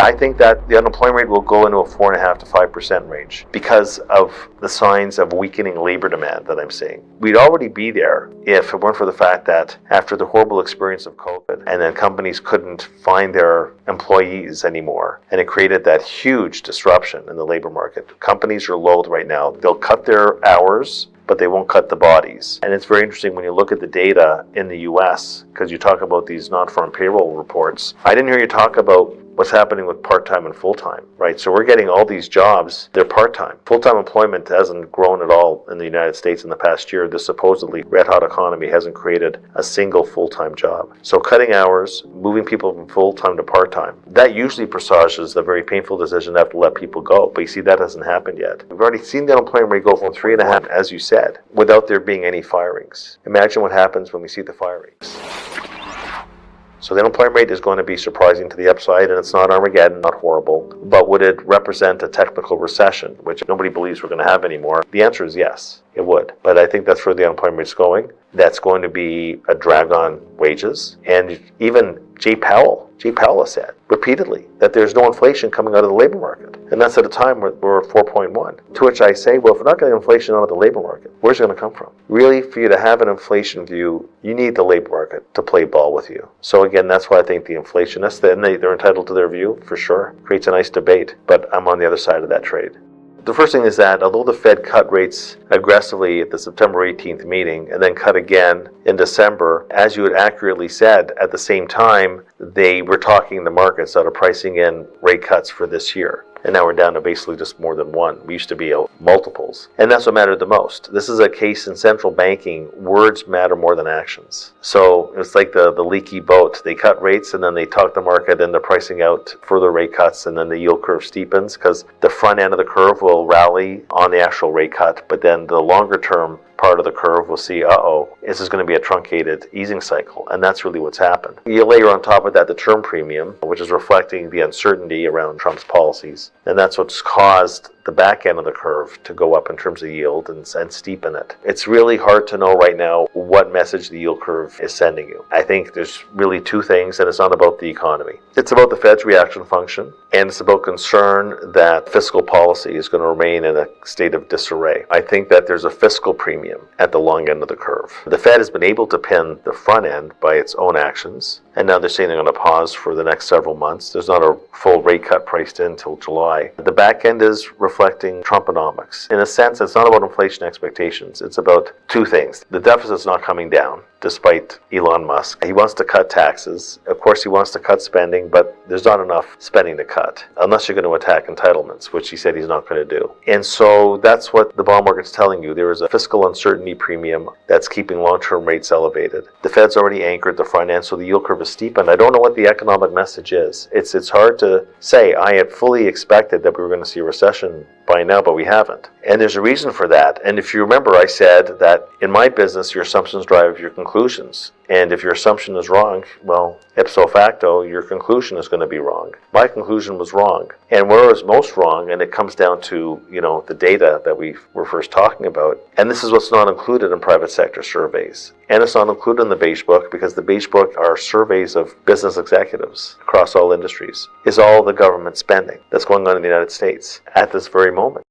I think that the unemployment rate will go into a 4.5% to 5% range because of the signs of weakening labor demand that I'm seeing. We'd already be there if it weren't for the fact that after the horrible experience of COVID, and then companies couldn't find their employees anymore, and it created that huge disruption in the labor market. Companies are lulled right now. They'll cut their hours, but they won't cut the bodies. And it's very interesting when you look at the data in the US, because you talk about these non-farm payroll reports. I didn't hear you talk about what's happening with part-time and full-time, right? So we're getting all these jobs, they're part-time. Full-time employment hasn't grown at all in the United States in the past year. This supposedly red-hot economy hasn't created a single full-time job. So cutting hours, moving people from full-time to part-time, that usually presages the very painful decision to have to let people go. But you see, that hasn't happened yet. We've already seen the unemployment rate go from 3.5%, as you said, without there being any firings. Imagine what happens when we see the firings. So the unemployment rate is going to be surprising to the upside, and it's not Armageddon, not horrible. But would it represent a technical recession, which nobody believes we're going to have anymore? The answer is yes, it would. But I think that's where the unemployment rate is going. That's going to be a drag on wages. And even Jay Powell has said repeatedly that there's no inflation coming out of the labor market. And that's at a time where we're at 4.1. To which I say, well, if we're not getting inflation out of the labor market, where's it going to come from? Really, for you to have an inflation view, you need the labor market to play ball with you. So again, that's why I think the inflationists, they're entitled to their view, for sure. Creates a nice debate, but I'm on the other side of that trade. The first thing is that although the Fed cut rates aggressively at the September 18th meeting and then cut again in December, as you had accurately said, at the same time, they were talking the markets out of pricing in rate cuts for this year. And now we're down to basically just more than one. We used to be multiples. And that's what mattered the most. This is a case in central banking. Words matter more than actions. So it's like the leaky boat. They cut rates and then they talk the market into pricing out further rate cuts, and then the yield curve steepens because the front end of the curve will rally on the actual rate cut, but then the longer term part of the curve will see, this is going to be a truncated easing cycle, and that's really what's happened. You layer on top of that the term premium, which is reflecting the uncertainty around Trump's policies, and that's what's caused the back end of the curve to go up in terms of yield and steepen it. It's really hard to know right now what message the yield curve is sending you. I think there's really two things, and it's not about the economy. It's about the Fed's reaction function, and it's about concern that fiscal policy is going to remain in a state of disarray. I think that there's a fiscal premium at the long end of the curve. The Fed has been able to pin the front end by its own actions, and now they're saying they're going to pause for the next several months. There's not a full rate cut priced in until July. The back end is reflecting Trumponomics. In a sense, it's not about inflation expectations. It's about two things. The deficit's not coming down, despite Elon Musk. He wants to cut taxes. Of course, he wants to cut spending, but there's not enough spending to cut, unless you're going to attack entitlements, which he said he's not going to do. And so that's what the bond market's telling you. There is a fiscal uncertainty premium that's keeping long-term rates elevated. The Fed's already anchored the front end, so the yield curve is steepened. I don't know what the economic message is. It's hard to say. I had fully expected that we were going to see a recession by now, but we haven't. And there's a reason for that. And if you remember, I said that in my business, your assumptions drive your conclusions. And if your assumption is wrong, well, ipso facto, your conclusion is going to be wrong. My conclusion was wrong. And where it was most wrong, and it comes down to, the data that we were first talking about, and this is what's not included in private sector surveys. And it's not included in the Beige Book because the Beige Book are surveys of business executives across all industries, is all the government spending that's going on in the United States at this very moment.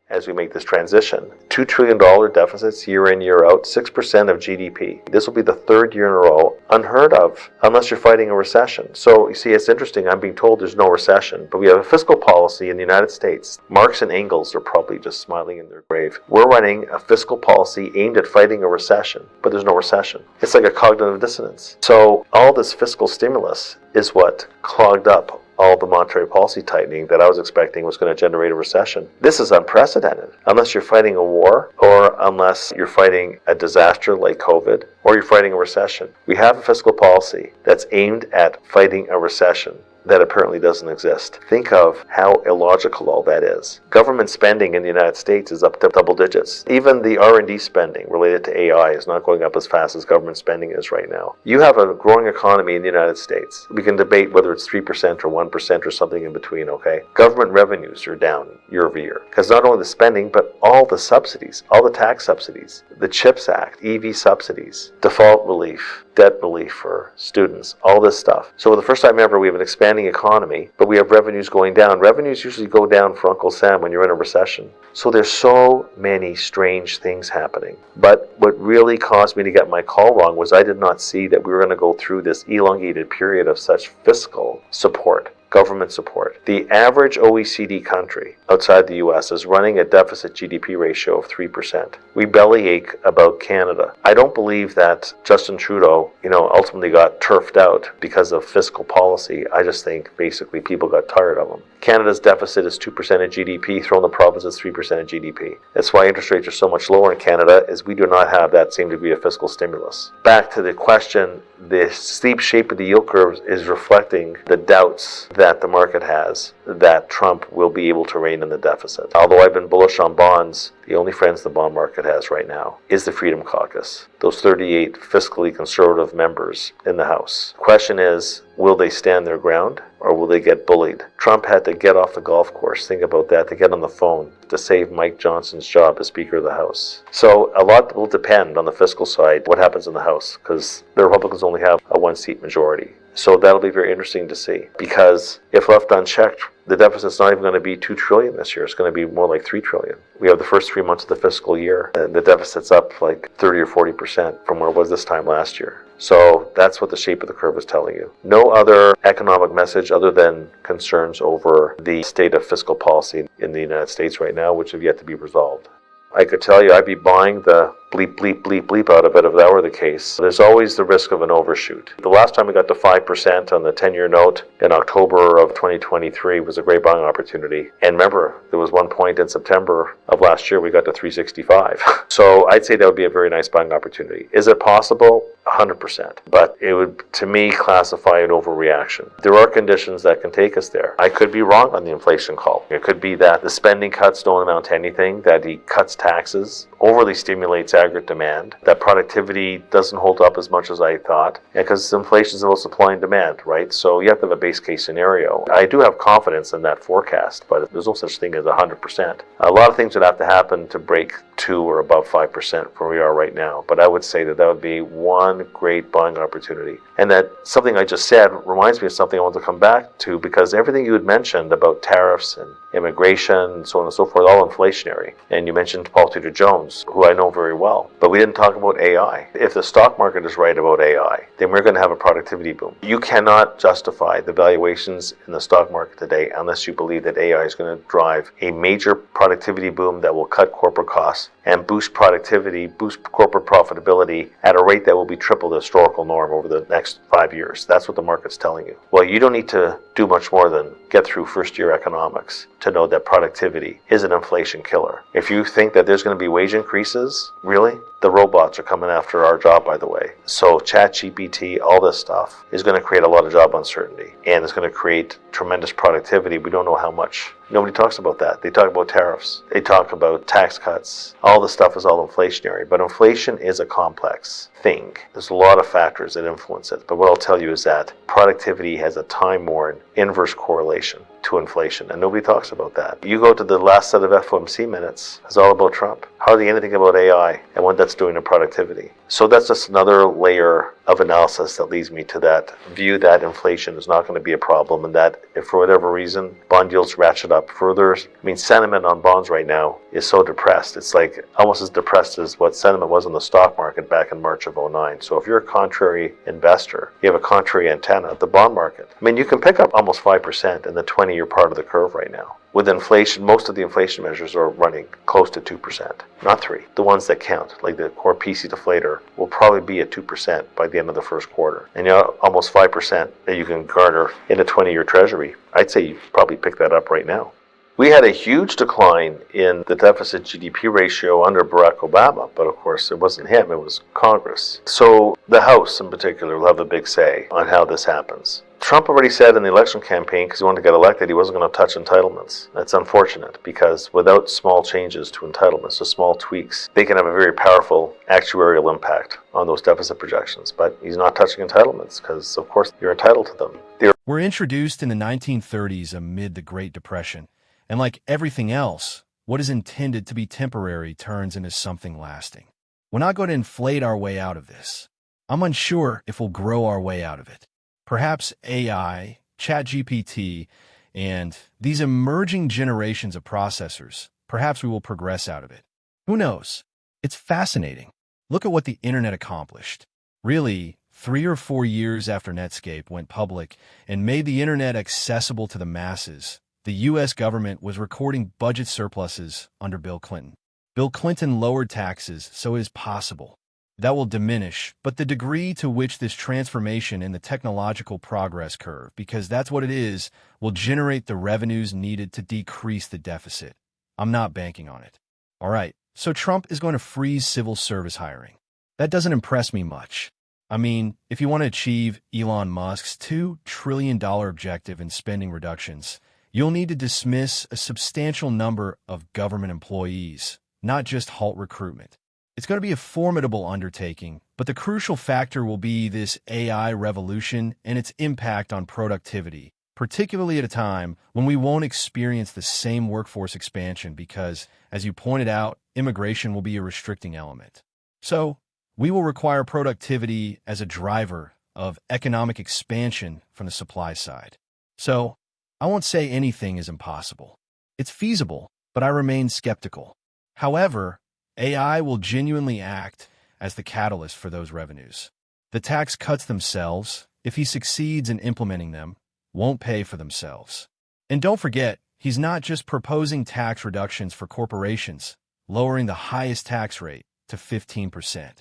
As we make this transition, $2 trillion deficits year in, year out, 6% of GDP. This will be the third year in a row, unheard of, unless you're fighting a recession. So you see, it's interesting, I'm being told there's no recession, but we have a fiscal policy in the United States. Marx and Engels are probably just smiling in their grave. We're running a fiscal policy aimed at fighting a recession, but there's no recession. It's like a cognitive dissonance. So all this fiscal stimulus is what clogged up all the monetary policy tightening that I was expecting was going to generate a recession. This is unprecedented. Unless you're fighting a war, or unless you're fighting a disaster like COVID, or you're fighting a recession. We have a fiscal policy that's aimed at fighting a recession. that apparently doesn't exist. Think of how illogical all that is. Government spending in the United States is up to double digits. Even the R&D spending related to AI is not going up as fast as government spending is right now. You have a growing economy in the United States. We can debate whether it's 3% or 1% or something in between, okay? Government revenues are down year over year. Because not only the spending, but all the subsidies, all the tax subsidies, the CHIPS Act, EV subsidies, default relief, debt relief for students, all this stuff. So for the first time ever, we have an expanding economy, but we have revenues going down. Revenues usually go down for Uncle Sam when you're in a recession. So there's so many strange things happening. But what really caused me to get my call wrong was I did not see that we were going to go through this elongated period of such fiscal support. Government support. The average OECD country outside the US is running a deficit GDP ratio of 3%. We bellyache about Canada. I don't believe that Justin Trudeau, ultimately got turfed out because of fiscal policy. I just think basically people got tired of him. Canada's deficit is 2% of GDP, thrown the province is 3% of GDP. That's why interest rates are so much lower in Canada, is we do not have that same degree of fiscal stimulus. Back to the question, the steep shape of the yield curve is reflecting the doubts that the market has that Trump will be able to rein in the deficit. Although I've been bullish on bonds, the only friends the bond market has right now is the Freedom Caucus, those 38 fiscally conservative members in the House. The question is, will they stand their ground or will they get bullied? Trump had to get off the golf course, think about that, to get on the phone to save Mike Johnson's job as Speaker of the House. So a lot will depend on the fiscal side, what happens in the House, because the Republicans only have a one-seat majority. So that'll be very interesting to see, because if left unchecked, the deficit's not even going to be $2 trillion this year. It's going to be more like $3 trillion. We have the first 3 months of the fiscal year, and the deficit's up like 30 or 40% from where it was this time last year. So that's what the shape of the curve is telling you. No other economic message other than concerns over the state of fiscal policy in the United States right now, which have yet to be resolved. I could tell you I'd be buying the bleep, bleep, bleep, bleep out of it if that were the case. There's always the risk of an overshoot. The last time we got to 5% on the 10-year note in October of 2023 was a great buying opportunity. And remember, there was one point in September of last year we got to 365. So I'd say that would be a very nice buying opportunity. Is it possible? 100%. But it would, to me, classify an overreaction. There are conditions that can take us there. I could be wrong on the inflation call. It could be that the spending cuts don't amount to anything, that he cuts taxes, overly stimulates aggregate demand, that productivity doesn't hold up as much as I thought, because inflation is about supply and demand, right? So you have to have a base case scenario. I do have confidence in that forecast, but there's no such thing as 100%. A lot of things would have to happen to break 2 or above 5% from where we are right now, but I would say that that would be one great buying opportunity. And that something I just said reminds me of something I want to come back to, because everything you had mentioned about tariffs and immigration and so on and so forth, all inflationary. And you mentioned Paul Tudor Jones, who I know very well, but we didn't talk about AI. If the stock market is right about AI, then we're going to have a productivity boom. You cannot justify the valuations in the stock market today unless you believe that AI is going to drive a major productivity boom that will cut corporate costs and boost productivity, boost corporate profitability at a rate that will be triple the historical norm over the next 5 years. That's what the market's telling you. Well, you don't need to do much more than get through first-year economics to know that productivity is an inflation killer. If you think that there's going to be wage increases, really? The robots are coming after our job, by the way. So ChatGPT, all this stuff is going to create a lot of job uncertainty, and it's going to create tremendous productivity. We don't know how much. Nobody talks about that. They talk about tariffs. They talk about tax cuts. All this stuff is all inflationary, but inflation is a complex thing. There's a lot of factors that influence it, but what I'll tell you is that productivity has a time-worn inverse correlation to inflation, and nobody talks about that. You go to the last set of FOMC minutes, it's all about Trump. Hardly anything about AI and what that's doing to productivity. So that's just another layer of analysis that leads me to that view that inflation is not going to be a problem, and that if for whatever reason bond yields ratchet up further, sentiment on bonds right now is so depressed. It's like almost as depressed as what sentiment was in the stock market back in March of 2009. So if you're a contrary investor, you have a contrary antenna at the bond market. You can pick up almost 5% in the 20-year part of the curve right now. With inflation, most of the inflation measures are running close to 2%, not 3. The ones that count, like the core PC deflator, will probably be at 2% by the end of the first quarter. And almost 5% that you can garner in a 20-year treasury. I'd say you probably pick that up right now. We had a huge decline in the deficit GDP ratio under Barack Obama, but of course it wasn't him, it was Congress. So the House in particular will have a big say on how this happens. Trump already said in the election campaign, because he wanted to get elected, he wasn't going to touch entitlements. That's unfortunate, because without small changes to entitlements, so small tweaks, they can have a very powerful actuarial impact on those deficit projections. But he's not touching entitlements, because of course you're entitled to them. We're introduced in the 1930s amid the Great Depression. And like everything else, what is intended to be temporary turns into something lasting. We're not going to inflate our way out of this. I'm unsure if we'll grow our way out of it. Perhaps AI, ChatGPT, and these emerging generations of processors, perhaps we will progress out of it. Who knows? It's fascinating. Look at what the internet accomplished. Really, 3 or 4 years after Netscape went public and made the internet accessible to the masses, the U.S. government was recording budget surpluses under Bill Clinton. Bill Clinton lowered taxes, so it is possible. That will diminish, but the degree to which this transformation in the technological progress curve, because that's what it is, will generate the revenues needed to decrease the deficit. I'm not banking on it. All right, so Trump is going to freeze civil service hiring. That doesn't impress me much. I mean, if you want to achieve Elon Musk's $2 trillion objective in spending reductions, you'll need to dismiss a substantial number of government employees, not just halt recruitment. It's going to be a formidable undertaking, but the crucial factor will be this AI revolution and its impact on productivity, particularly at a time when we won't experience the same workforce expansion because, as you pointed out, immigration will be a restricting element. So, we will require productivity as a driver of economic expansion from the supply side. So, I won't say anything is impossible. It's feasible, but I remain skeptical. However, AI will genuinely act as the catalyst for those revenues. The tax cuts themselves, if he succeeds in implementing them, won't pay for themselves. And don't forget, he's not just proposing tax reductions for corporations, lowering the highest tax rate to 15%.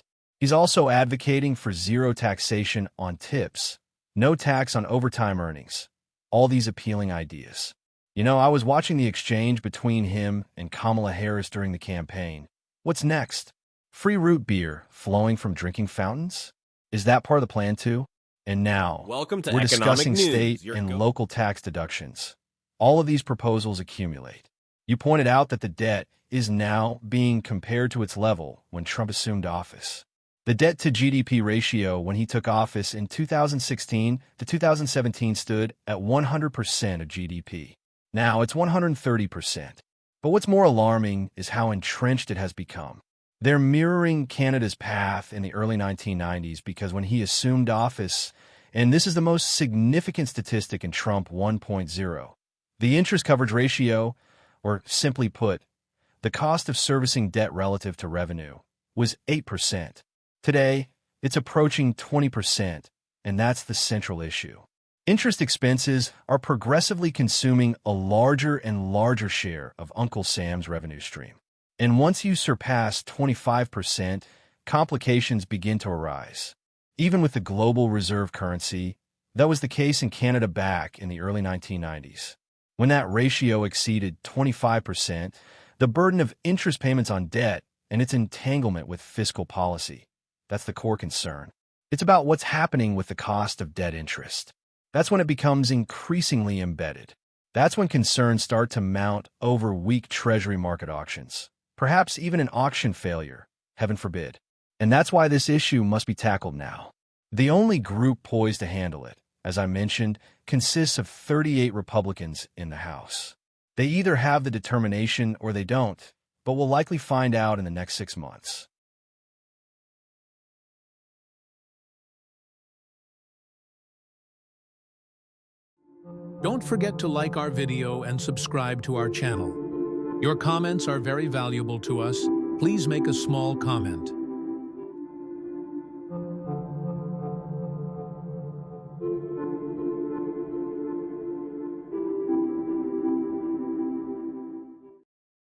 He's also advocating for zero taxation on tips, no tax on overtime earnings. All these appealing ideas. You know, I was watching the exchange between him and Kamala Harris during the campaign. What's next? Free root beer flowing from drinking fountains? Is that part of the plan too? And now, Welcome to we're Economic discussing News. state and local tax deductions. All of these proposals accumulate. You pointed out that the debt is now being compared to its level when Trump assumed office. The debt-to-GDP ratio when he took office in 2016 to 2017 stood at 100% of GDP. Now it's 130%. But what's more alarming is how entrenched it has become. They're mirroring Canada's path in the early 1990s because when he assumed office, and this is the most significant statistic in Trump 1.0, the interest coverage ratio, or simply put, the cost of servicing debt relative to revenue, was 8%. Today, it's approaching 20%, and that's the central issue. Interest expenses are progressively consuming a larger and larger share of Uncle Sam's revenue stream. And once you surpass 25%, complications begin to arise. Even with the global reserve currency, that was the case in Canada back in the early 1990s. When that ratio exceeded 25%, the burden of interest payments on debt and its entanglement with fiscal policy. That's the core concern. It's about what's happening with the cost of debt interest. That's when it becomes increasingly embedded. That's when concerns start to mount over weak treasury market auctions. Perhaps even an auction failure, heaven forbid. And that's why this issue must be tackled now. The only group poised to handle it, as I mentioned, consists of 38 Republicans in the House. They either have the determination or they don't, but we'll likely find out in the next 6 months. Don't forget to like our video and subscribe to our channel. Your comments are very valuable to us. Please make a small comment.